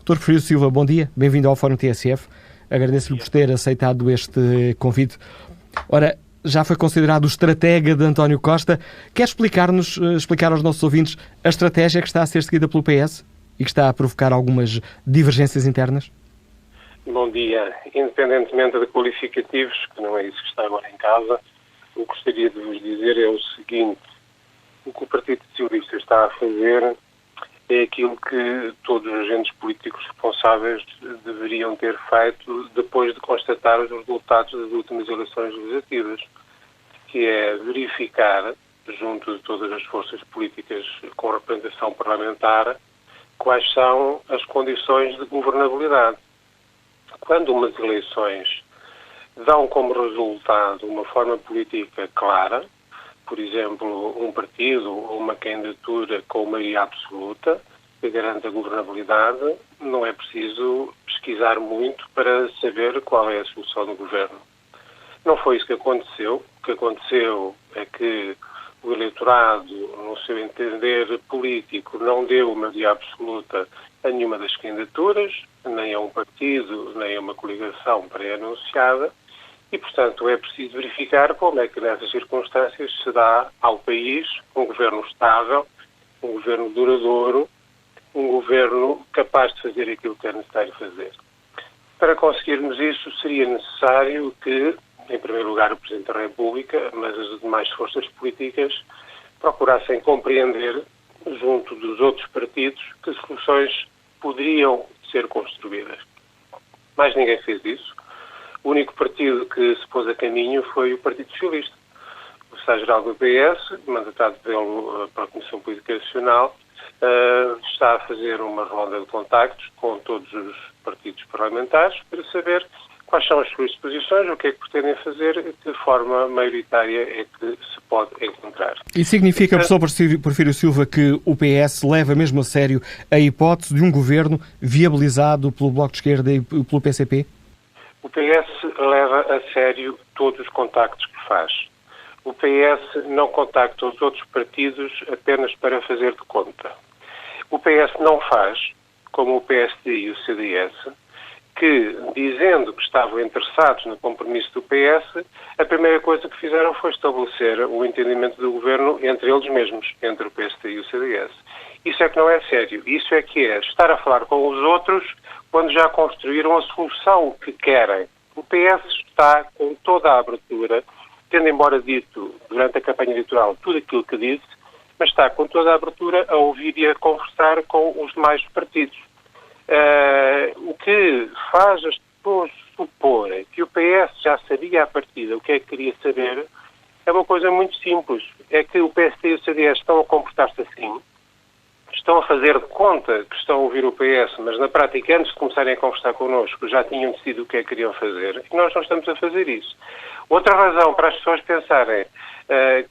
Dr. Porfírio Silva, bom dia, bem-vindo ao Fórum TSF. Agradeço-lhe por ter aceitado este convite. Ora, já foi considerado o estratega de António Costa. Quer explicar aos nossos ouvintes a estratégia que está a ser seguida pelo PS e que está a provocar algumas divergências internas? Bom dia. Independentemente de qualificativos, que não é isso que está agora em causa, o que gostaria de vos dizer é o seguinte: o que o Partido Socialista está a fazer é aquilo que todos os agentes políticos responsáveis deveriam ter feito depois de constatar os resultados das últimas eleições legislativas, que é verificar, junto de todas as forças políticas com representação parlamentar, quais são as condições de governabilidade. Quando umas eleições dão como resultado uma forma política clara, por exemplo, um partido ou uma candidatura com maioria absoluta, que garante a governabilidade, não é preciso pesquisar muito para saber qual é a solução do governo. Não foi isso que aconteceu. O que aconteceu é que o eleitorado, no seu entender político, não deu maioria absoluta a nenhuma das candidaturas, nem a um partido, nem a uma coligação pré-anunciada, e, portanto, é preciso verificar como é que, nessas circunstâncias, se dá ao país um governo estável, um governo duradouro, um governo capaz de fazer aquilo que é necessário fazer. Para conseguirmos isso, seria necessário que, em primeiro lugar, o Presidente da República, mas as demais forças políticas, procurassem compreender, junto dos outros partidos, que soluções poderiam ser construídas. Mas ninguém fez isso. O único partido que se pôs a caminho foi o Partido Socialista. O Secretário-Geral do PS, mandatado pela Comissão Política Nacional, está a fazer uma ronda de contactos com todos os partidos parlamentares para saber quais são as suas posições, o que é que pretendem fazer e de que forma maioritária é que se pode encontrar. E significa, professor Porfírio Silva, que o PS leva mesmo a sério a hipótese de um governo viabilizado pelo Bloco de Esquerda e pelo PCP? O PS leva a sério todos os contactos que faz. O PS não contacta os outros partidos apenas para fazer de conta. O PS não faz, como o PSD e o CDS, que, dizendo que estavam interessados no compromisso do PS, a primeira coisa que fizeram foi estabelecer o entendimento do governo entre eles mesmos, entre o PSD e o CDS. Isso é que não é sério. Isso é que é estar a falar com os outros quando já construíram a solução que querem. O PS está com toda a abertura, tendo embora dito durante a campanha eleitoral tudo aquilo que disse, mas está com toda a abertura a ouvir e a conversar com os demais partidos. O que faz as pessoas suporem que o PS já sabia à partida o que é que queria saber é uma coisa muito simples. É que o PSD e o CDS estão a comportar-se assim, estão a fazer de conta que estão a ouvir o PS, mas na prática, antes de começarem a conversar connosco, já tinham decidido o que é que queriam fazer, e nós não estamos a fazer isso. Outra razão para as pessoas pensarem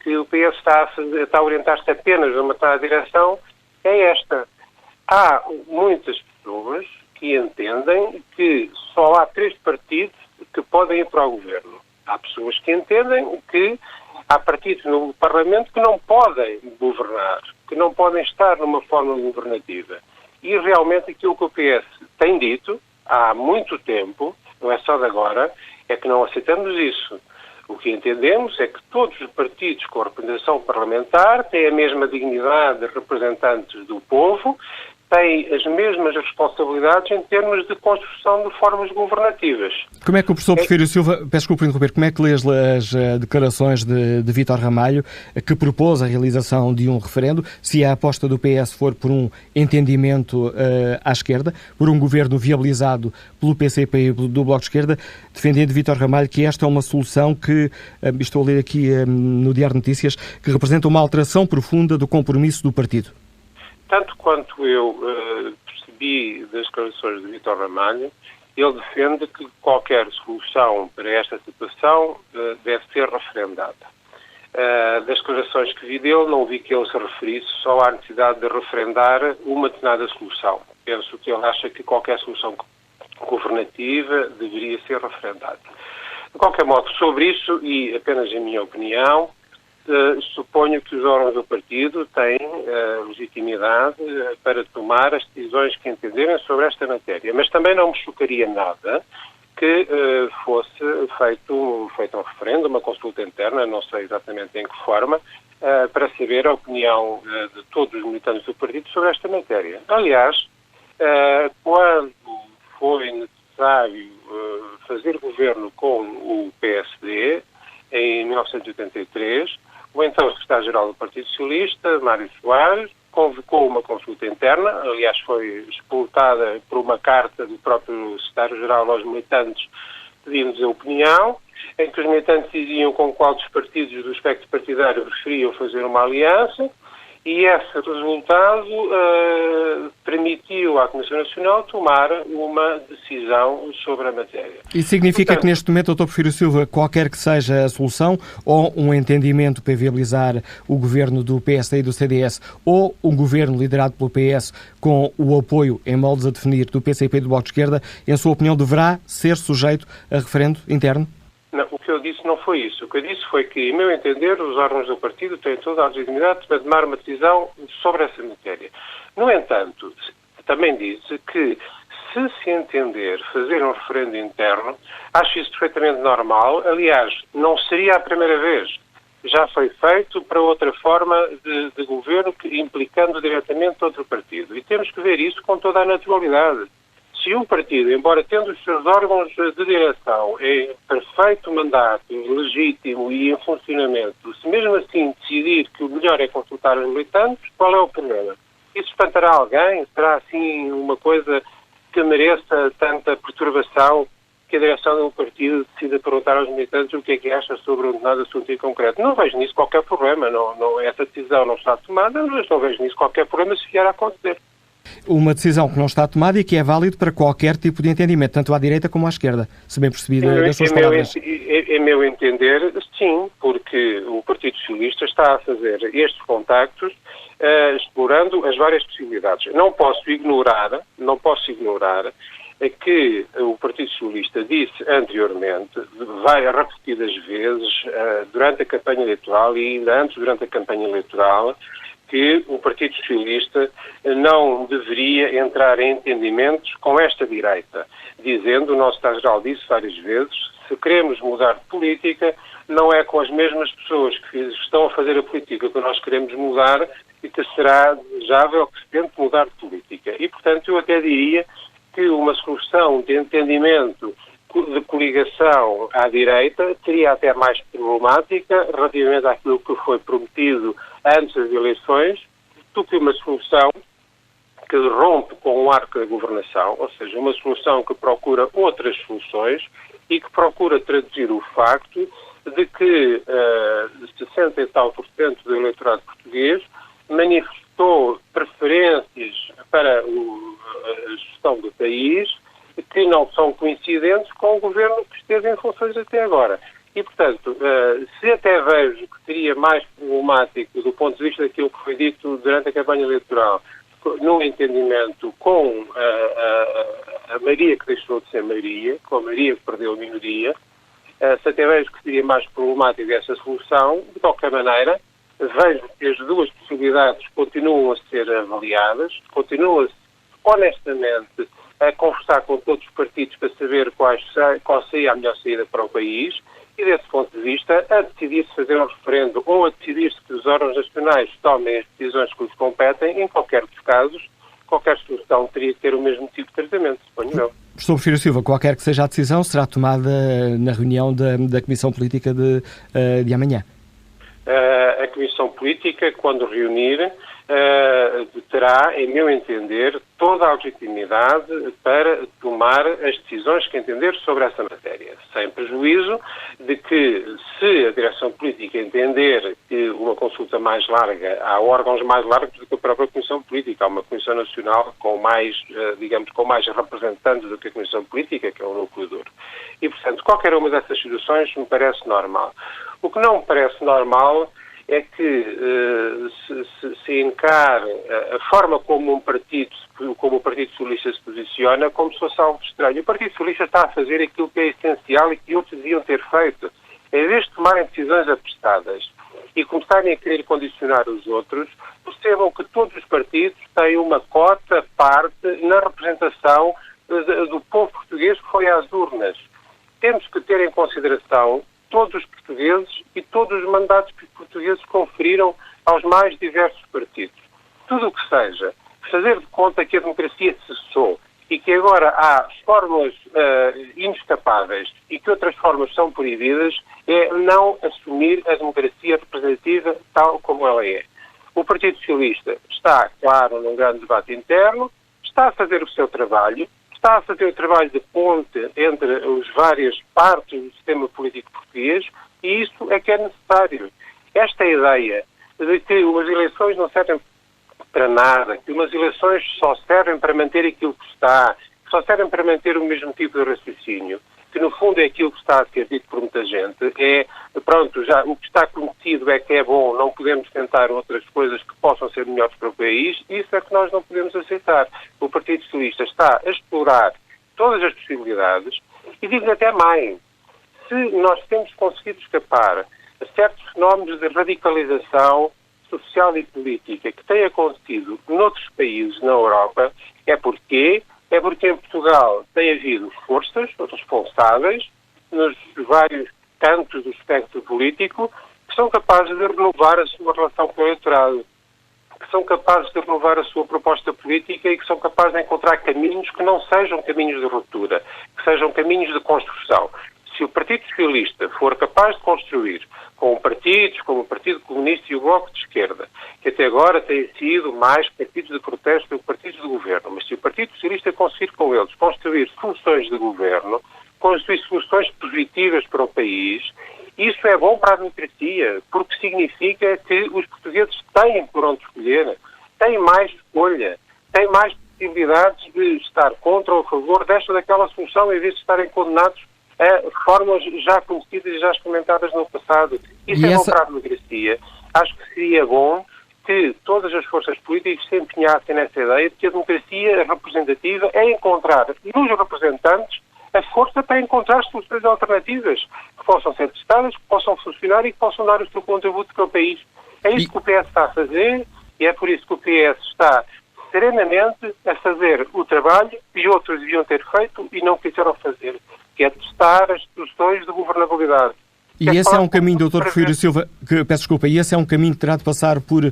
que o PS está a orientar-se apenas numa determinada direção é esta. Há muitas pessoas que entendem que só há 3 partidos que podem ir para o governo. Há pessoas que entendem que há partidos no Parlamento que não podem governar, que não podem estar numa forma governativa. E realmente aquilo que o PS tem dito há muito tempo, não é só de agora, é que não aceitamos isso. O que entendemos é que todos os partidos com representação parlamentar têm a mesma dignidade de representantes do povo, têm as mesmas responsabilidades em termos de construção de formas governativas. Como é que o professor Porfírio Silva, peço desculpa por interromper, como é que lê as declarações de Vítor Ramalho, que propôs a realização de um referendo, se a aposta do PS for por um entendimento à esquerda, por um governo viabilizado pelo PCP e do Bloco de Esquerda, defendendo Vítor Ramalho que esta é uma solução que, estou a ler aqui no Diário de Notícias, que representa uma alteração profunda do compromisso do partido. Tanto quanto eu percebi das declarações de Vítor Ramalho, ele defende que qualquer solução para esta situação deve ser referendada. Das declarações que vi dele, não vi que ele se referisse só à necessidade de referendar uma determinada solução. Penso que ele acha que qualquer solução governativa deveria ser referendada. De qualquer modo, sobre isso, e apenas em minha opinião, suponho que os órgãos do partido têm legitimidade para tomar as decisões que entenderem sobre esta matéria. Mas também não me chocaria nada que fosse feito um referendo, uma consulta interna, não sei exatamente em que forma, para saber a opinião de todos os militantes do partido sobre esta matéria. Aliás, quando foi necessário fazer governo com o PSD, em 1983, o então secretário-geral do Partido Socialista, Mário Soares, convocou uma consulta interna, aliás foi explotada por uma carta do próprio secretário-geral aos militantes pedindo-nos a opinião, em que os militantes diziam com qual dos partidos do espectro partidário preferiam fazer uma aliança, e esse resultado permitiu à Comissão Nacional tomar uma decisão sobre a matéria. Isso significa que neste momento, Dr. Porfírio Silva, qualquer que seja a solução, ou um entendimento para viabilizar o governo do PSD e do CDS, ou um governo liderado pelo PS com o apoio, em moldes a definir, do PCP e do Bloco de Esquerda, em sua opinião, deverá ser sujeito a referendo interno? Não, o que eu disse não foi isso. O que eu disse foi que, em meu entender, os órgãos do partido têm toda a legitimidade para tomar uma decisão sobre essa matéria. No entanto, também disse que, se entender fazer um referendo interno, acho isso perfeitamente normal. Aliás, não seria a primeira vez. Já foi feito para outra forma de governo, implicando diretamente outro partido. E temos que ver isso com toda a naturalidade. Se um partido, embora tendo os seus órgãos de direção em perfeito mandato, legítimo e em funcionamento, se mesmo assim decidir que o melhor é consultar os militantes, qual é o problema? Isso espantará alguém? Será assim uma coisa que mereça tanta perturbação que a direção de um partido decida perguntar aos militantes o que acha sobre um determinado assunto em concreto? Não vejo nisso qualquer problema. Essa decisão não está tomada, mas não vejo nisso qualquer problema se vier a acontecer. Uma decisão que não está tomada e que é válida para qualquer tipo de entendimento, tanto à direita como à esquerda, se bem percebido das suas palavras. Em meu entender, sim, porque o Partido Socialista está a fazer estes contactos explorando as várias possibilidades. Não posso ignorar que o Partido Socialista disse anteriormente, várias repetidas vezes, durante a campanha eleitoral e ainda antes durante a campanha eleitoral, que o Partido Socialista não deveria entrar em entendimentos com esta direita, dizendo, o nosso secretário-geral disse várias vezes, se queremos mudar de política, não é com as mesmas pessoas que estão a fazer a política que nós queremos mudar e que será desejável que se tente mudar de política. E, portanto, eu até diria que uma solução de entendimento de coligação à direita seria até mais problemática relativamente àquilo que foi prometido antes das eleições do que uma solução que rompe com o arco da governação, ou seja, uma solução que procura outras soluções e que procura traduzir o facto de que 60 e tal % do eleitorado português manifestou preferências para a gestão do país que não são coincidentes com o governo que esteve em funções até agora. E, portanto, se até vejo que seria mais problemático do ponto de vista daquilo que foi dito durante a campanha eleitoral, no entendimento com a maioria que deixou de ser maioria, com a maioria que perdeu a minoria, se até vejo que seria mais problemático essa solução, de qualquer maneira, vejo que as duas possibilidades continuam a ser avaliadas, continuam honestamente a conversar com todos os partidos para saber qual seria a melhor saída para o país e, desse ponto de vista, a decidir-se fazer um referendo ou a decidir-se que os órgãos nacionais tomem as decisões que lhes competem, em qualquer dos casos, qualquer solução teria que ter o mesmo tipo de tratamento, suponho eu. Professor Porfírio Silva, qualquer que seja a decisão, será tomada na reunião da Comissão Política de amanhã? A Comissão Política, quando reunir, terá, em meu entender, toda a legitimidade para tomar as decisões que entender sobre essa matéria, sem prejuízo de que, se a direção política entender que uma consulta mais larga, há órgãos mais largos do que a própria Comissão Política, há uma Comissão Nacional com mais, com mais representantes do que a Comissão Política, que é o núcleo duro. E, portanto, qualquer uma dessas situações me parece normal. O que não me parece normal é que se encare a forma como o Partido Socialista se posiciona como se fosse algo estranho. O Partido Socialista está a fazer aquilo que é essencial e que outros deviam ter feito. em vez de tomarem decisões apressadas e começarem a querer condicionar os outros, percebam que todos os partidos têm uma cota parte na representação do povo português que foi às urnas. Temos que ter em consideração todos os portugueses e todos os mandatos que os portugueses conferiram aos mais diversos partidos. Tudo o que seja fazer de conta que a democracia cessou e que agora há fórmulas inescapáveis e que outras formas são proibidas é não assumir a democracia representativa tal como ela é. O Partido Socialista está, claro, num grande debate interno, está a fazer o seu trabalho, está a fazer o trabalho de ponte entre as várias partes do sistema político português e isso é que é necessário. Esta ideia de que umas eleições não servem para nada, que umas eleições só servem para manter aquilo que está, que só servem para manter o mesmo tipo de raciocínio, que no fundo é aquilo que está a ser dito por muita gente, pronto, já o que está conhecido é que é bom, não podemos tentar outras coisas que possam ser melhores para o país, isso é que nós não podemos aceitar. O Partido Socialista está a explorar todas as possibilidades e digo até mais, se nós temos conseguido escapar a certos fenómenos de radicalização social e política que têm acontecido noutros países na Europa, é porque em Portugal tem havido forças responsáveis nos vários cantos do espectro político que são capazes de renovar a sua relação com o eleitorado, que são capazes de renovar a sua proposta política e que são capazes de encontrar caminhos que não sejam caminhos de ruptura, que sejam caminhos de construção. Se o Partido Socialista for capaz de construir com partidos como o Partido Comunista e o Bloco de Esquerda, que até agora têm sido mais partidos de protesto do que partidos de governo, mas se o Partido Socialista conseguir com eles construir soluções de governo, construir soluções positivas para o país, isso é bom para a democracia, porque significa que os portugueses têm por onde escolher, têm mais escolha, têm mais possibilidades de estar contra ou a favor desta ou daquela solução, em vez de estarem condenados a fórmulas já conhecidas e já experimentadas no passado. Isso é bom para a democracia. Acho que seria bom que todas as forças políticas se empenhassem nessa ideia de que a democracia representativa é encontrar nos representantes a força para encontrar soluções alternativas que possam ser testadas, que possam funcionar e que possam dar o seu contributo para o país. É isso que o PS está a fazer e é por isso que o PS está serenamente a fazer o trabalho que outros deviam ter feito e não quiseram fazer, que é testar as soluções de governabilidade. E esse é um caminho, Dr. Porfírio Silva, e esse é um caminho que terá de passar por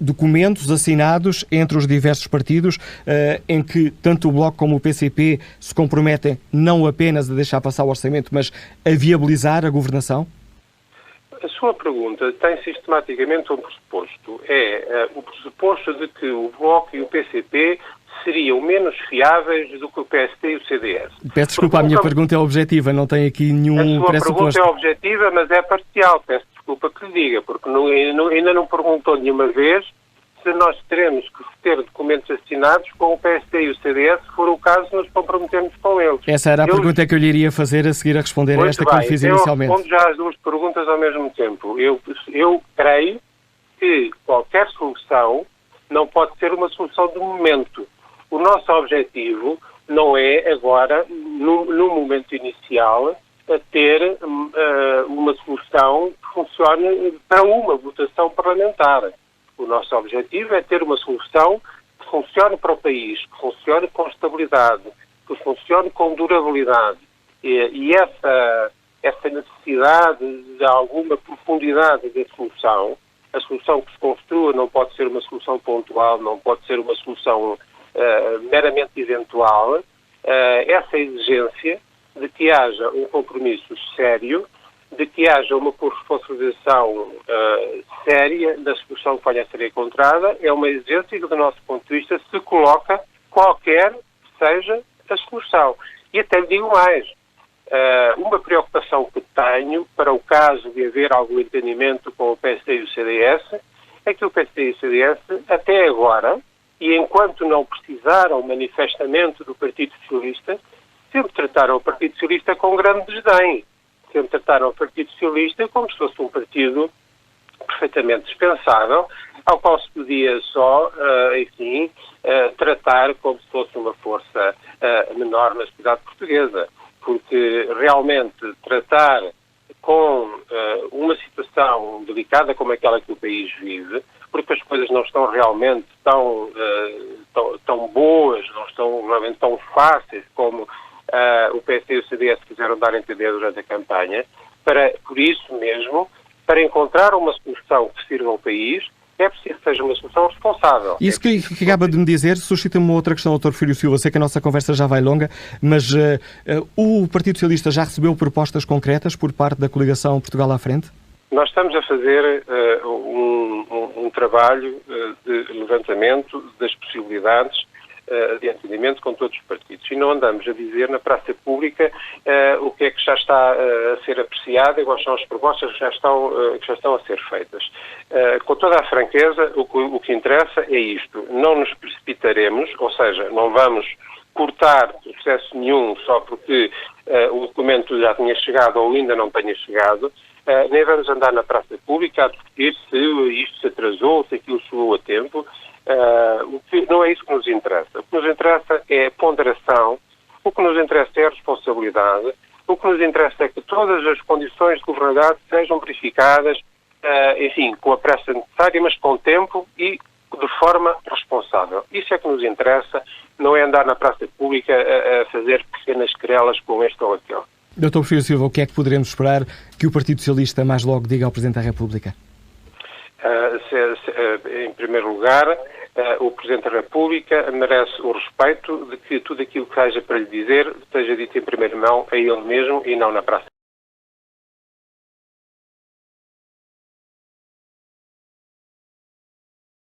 documentos assinados entre os diversos partidos, em que tanto o Bloco como o PCP se comprometem não apenas a deixar passar o orçamento, mas a viabilizar a governação? A sua pergunta tem sistematicamente um pressuposto. É o pressuposto de que o Bloco e o PCP seriam menos fiáveis do que o PSD e o CDS. Peço desculpa, a minha pergunta é objetiva, não tem aqui nenhum pressuposto. A sua pergunta é objetiva, mas é parcial. Peço desculpa que lhe diga, porque ainda não perguntou nenhuma vez se nós teremos que ter documentos assinados com o PSD e o CDS, se for o caso, nos comprometemos com eles. Essa era a pergunta que eu lhe iria fazer a seguir a responder a esta que eu fiz inicialmente. Eu respondo já as duas perguntas ao mesmo tempo. Eu creio que qualquer solução não pode ser uma solução de momento. O nosso objetivo não é agora, no momento inicial, a ter uma solução que funcione para uma votação parlamentar. O nosso objetivo é ter uma solução que funcione para o país, que funcione com estabilidade, que funcione com durabilidade. E essa necessidade de alguma profundidade da solução, a solução que se construa não pode ser uma solução pontual, não pode ser uma solução meramente eventual, essa exigência de que haja um compromisso sério, de que haja uma corresponsabilização séria da solução que venha a ser encontrada, é uma exigência que, do nosso ponto de vista, se coloca qualquer que seja a solução. E até lhe digo mais, uma preocupação que tenho para o caso de haver algum entendimento com o PSD e o CDS, é que o PSD e o CDS, até agora, e enquanto não precisaram manifestamente do Partido Socialista, sempre trataram o Partido Socialista com grande desdém. Sempre trataram o Partido Socialista como se fosse um partido perfeitamente dispensável, ao qual se podia só, tratar como se fosse uma força menor na sociedade portuguesa. Porque realmente tratar com complicada como aquela que o país vive, porque as coisas não estão realmente tão boas, não estão realmente tão fáceis como o PSD e o CDS quiseram dar a entender durante a campanha. Por isso mesmo, para encontrar uma solução que sirva ao país, é preciso que seja uma solução responsável. Isso que acaba de me dizer suscita-me uma outra questão, Dr. Filho Silva. Sei que a nossa conversa já vai longa, mas o Partido Socialista já recebeu propostas concretas por parte da coligação Portugal à Frente? Nós estamos a fazer um trabalho de levantamento das possibilidades de entendimento com todos os partidos. E não andamos a dizer na praça pública o que é que já está a ser apreciado e quais são as propostas que já estão a ser feitas. Com toda a franqueza, o que interessa é isto. Não nos precipitaremos, ou seja, não vamos cortar processo nenhum só porque o documento já tinha chegado ou ainda não tenha chegado, nem vamos andar na praça pública a discutir se isto se atrasou, se aquilo chegou a tempo. Não é isso que nos interessa. O que nos interessa é a ponderação, o que nos interessa é a responsabilidade, o que nos interessa é que todas as condições de governabilidade sejam verificadas, enfim, com a pressa necessária, mas com tempo e de forma responsável. Isso é que nos interessa, não é andar na praça pública a fazer pequenas querelas com este ou aquele. Dr. Filho Silva, o que é que poderemos esperar que o Partido Socialista mais logo diga ao Presidente da República? Em primeiro lugar, o Presidente da República merece o respeito de que tudo aquilo que haja para lhe dizer esteja dito em primeira mão a ele mesmo e não na praça.